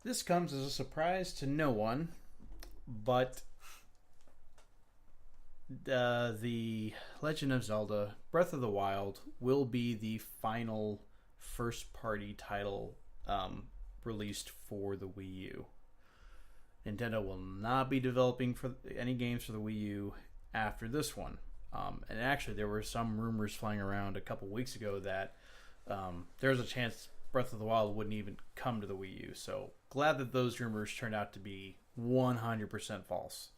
This comes as a surprise to no one, but the Legend of Zelda Breath of the Wild will be the final first party title released for the Wii U. Nintendo will not be developing for any games for the Wii U after this one. And actually, there were some rumors flying around a couple weeks ago that there's a chance Breath of the Wild wouldn't even come to the Wii U. So glad that those rumors turned out to be 100% false.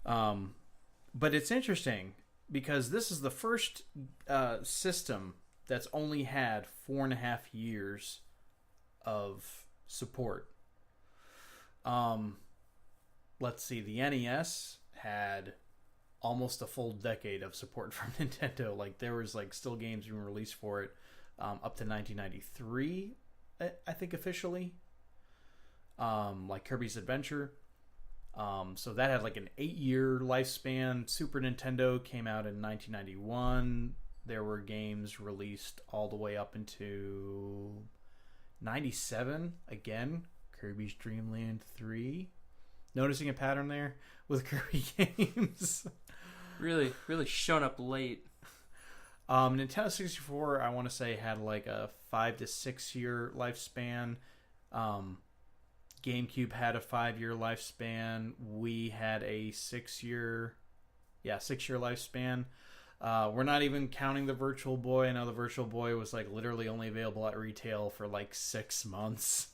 But it's interesting because this is the first system that's only had 4.5 years of support. Let's see, the NES had almost a full decade of support from Nintendo. Like there was like still games being released for it up to 1993, I think officially. Like Kirby's Adventure. So that had like an 8-year lifespan. Super Nintendo came out in 1991. There were games released all the way up into 97. Again, Kirby's Dream Land 3. Noticing a pattern there with Kirby games. Really shown up late. Nintendo 64, I want to say, had like a 5 to 6 year lifespan. GameCube had a 5-year lifespan. We had a 6-year lifespan. We're not even counting the Virtual Boy. I know the Virtual Boy was like literally only available at retail for like 6 months,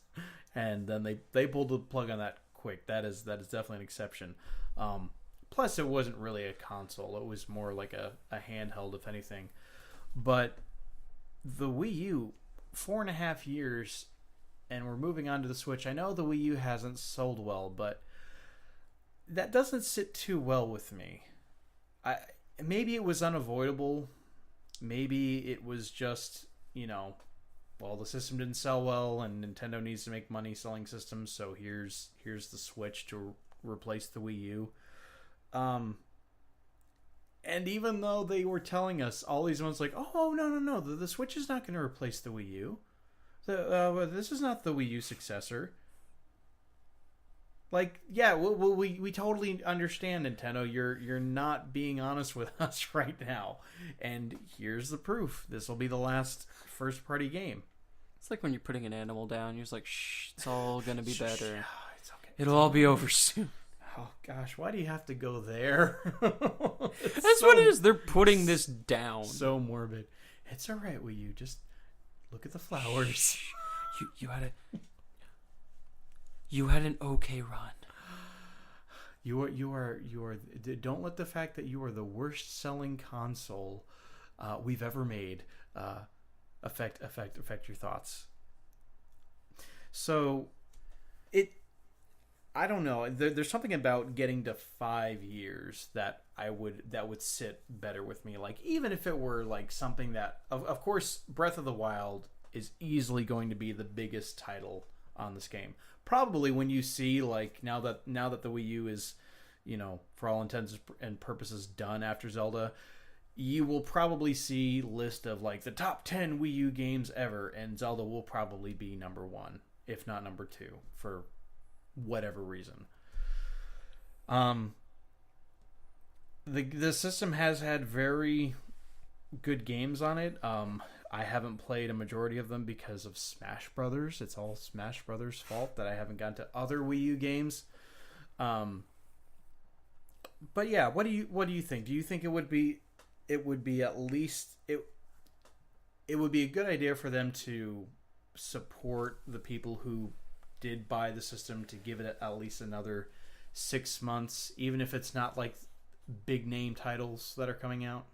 and then they pulled the plug on that quick. That is definitely an exception. Plus, it wasn't really a console. It was more like a handheld, if anything. But the Wii U, 4.5 years, and we're moving on to the Switch. I know the Wii U hasn't sold well, but that doesn't sit too well with me. Maybe it was unavoidable. Maybe it was just, the system didn't sell well, and Nintendo needs to make money selling systems, so here's the Switch to replace the Wii U. And even though they were telling us all these months, like, oh no, the Switch is not going to replace the Wii U. This is not the Wii U successor. Like, yeah, we totally understand, Nintendo. You're not being honest with us right now, and here's the proof. This will be the last first party game. It's like when you're putting an animal down. You're just like, shh, it's all gonna be better. It's okay. It'll all be over soon. Oh gosh, why do you have to go there? That's what it is. They're putting this down. So morbid. It's all right, Wii U. Just look at the flowers. You had an okay run. You are. Don't let the fact that you are the worst selling console we've ever made affect your thoughts. So, I don't know. There's something about getting to 5 years that would sit better with me. Like, even if it were like something that, of course, Breath of the Wild is easily going to be the biggest title on this game. Probably when you see, like, now that the Wii U is, for all intents and purposes done after Zelda, you will probably see list of like the top 10 Wii U games ever, and Zelda will probably be number 1, if not number 2, for whatever reason. The system has had very good games on it. I haven't played a majority of them because of Smash Brothers. It's all Smash Brothers' fault that I haven't gotten to other Wii U games. But yeah, what do you think? Do you think it would be at least it would be a good idea for them to support the people who did buy the system, to give it at least another 6 months, even if it's not like big name titles that are coming out?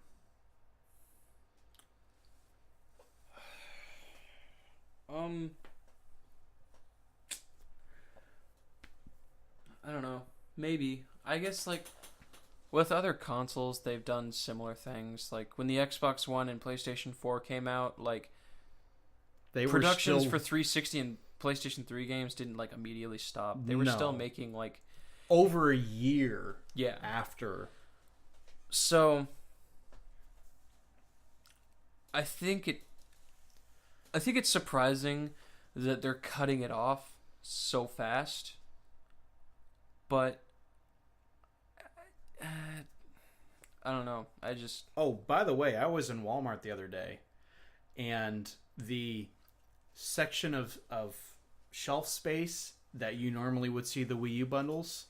I don't know. Maybe. I guess, like, with other consoles, they've done similar things. Like, when the Xbox One and PlayStation 4 came out, like, productions for 360 and PlayStation 3 games didn't, like, immediately stop. They were still making, like, over a year after. So, I think it's surprising that they're cutting it off so fast. But I don't know. I just Oh, by the way, I was in Walmart the other day, and the section of shelf space that you normally would see the Wii U bundles,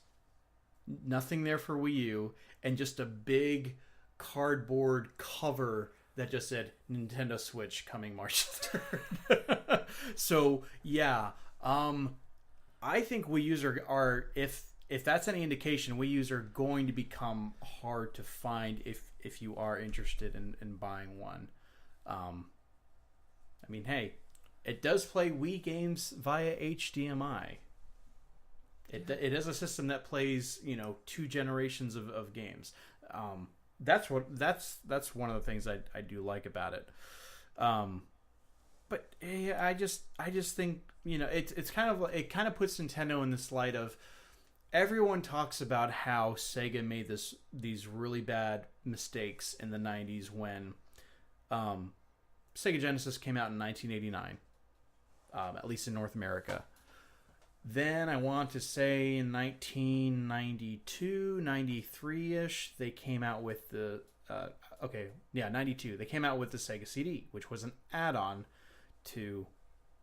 nothing there for Wii U, and just a big cardboard cover that just said Nintendo Switch coming March 3rd. So yeah, I think Wii U's are if that's any indication, Wii U's are going to become hard to find if you are interested in buying one. I mean, hey, it does play Wii games via HDMI. It is a system that plays, 2 generations of games. That's one of the things I do like about it. But I just think, it kind of puts Nintendo in this light of, everyone talks about how Sega made these really bad mistakes in the 90s when Sega Genesis came out in 1989, at least in North America. Then I want to say in 1992, 93-ish, they came out with 92. They came out with the Sega CD, which was an add-on to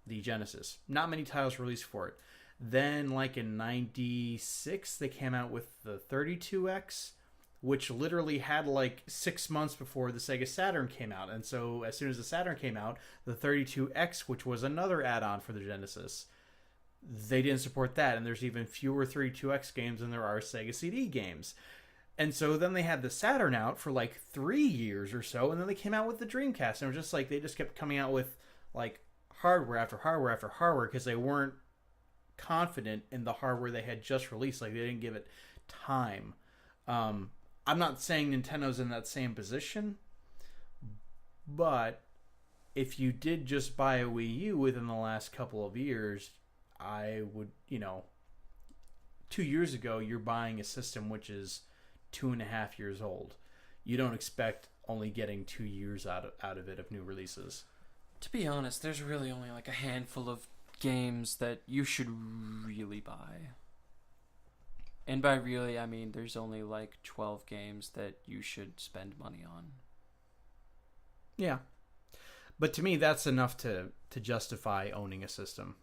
the Genesis. Not many titles released for it. Then, like in 96, they came out with the 32X, which literally had like 6 months before the Sega Saturn came out. And so as soon as the Saturn came out, the 32X, which was another add-on for the Genesis, they didn't support that. And there's even fewer 32X games than there are Sega CD games. And so then they had the Saturn out for like 3 years or so, and then they came out with the Dreamcast. And it was just like, they just kept coming out with like hardware after hardware after hardware because they weren't confident in the hardware they had just released. Like, they didn't give it time. I'm not saying Nintendo's in that same position, but if you did just buy a Wii U within the last couple of years, I would, 2 years ago, you're buying a system which is 2.5 years old. You don't expect only getting 2 years out of it of new releases. To be honest, there's really only like a handful of games that you should really buy. And by really, I mean there's only like 12 games that you should spend money on. Yeah. But to me, that's enough to justify owning a system.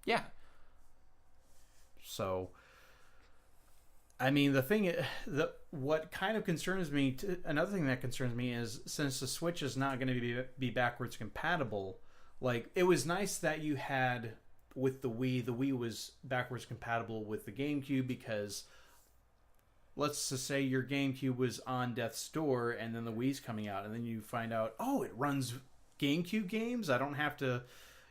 Yeah. So, I mean, what kind of concerns me, another thing that concerns me is, since the Switch is not going to be backwards compatible, like, it was nice that you had, with the Wii was backwards compatible with the GameCube, because let's just say your GameCube was on death's door and then the Wii's coming out, and then you find out, oh, it runs GameCube games. I don't have to,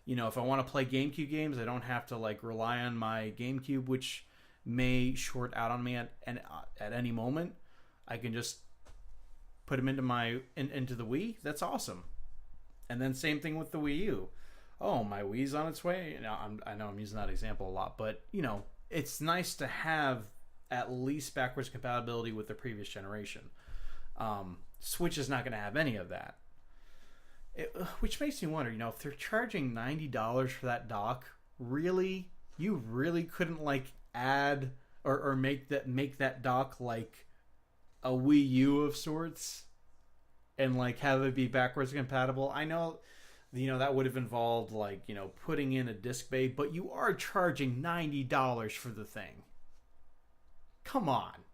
if I want to play GameCube games, I don't have to like rely on my GameCube, which may short out on me at any moment. I can just put them into the Wii. That's awesome. And then same thing with the Wii U. Oh, my Wii's on its way. I know I'm using that example a lot, but it's nice to have at least backwards compatibility with the previous generation. Switch is not going to have any of that. Which makes me wonder, if they're charging $90 for that dock, really, you really couldn't like add or make that dock like a Wii U of sorts, and like have it be backwards compatible. I know, that would have involved like putting in a disc bay, but you are charging $90 for the thing. Come on,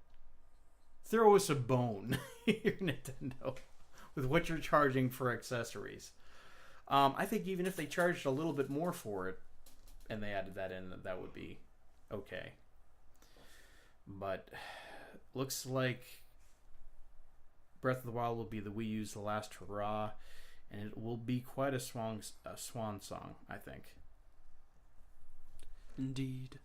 throw us a bone here, Nintendo, with what you're charging for accessories. I think even if they charged a little bit more for it and they added that in, that would be okay. But looks like Breath of the Wild will be the Wii U's last hurrah, and it will be quite a swan song, I think. Indeed.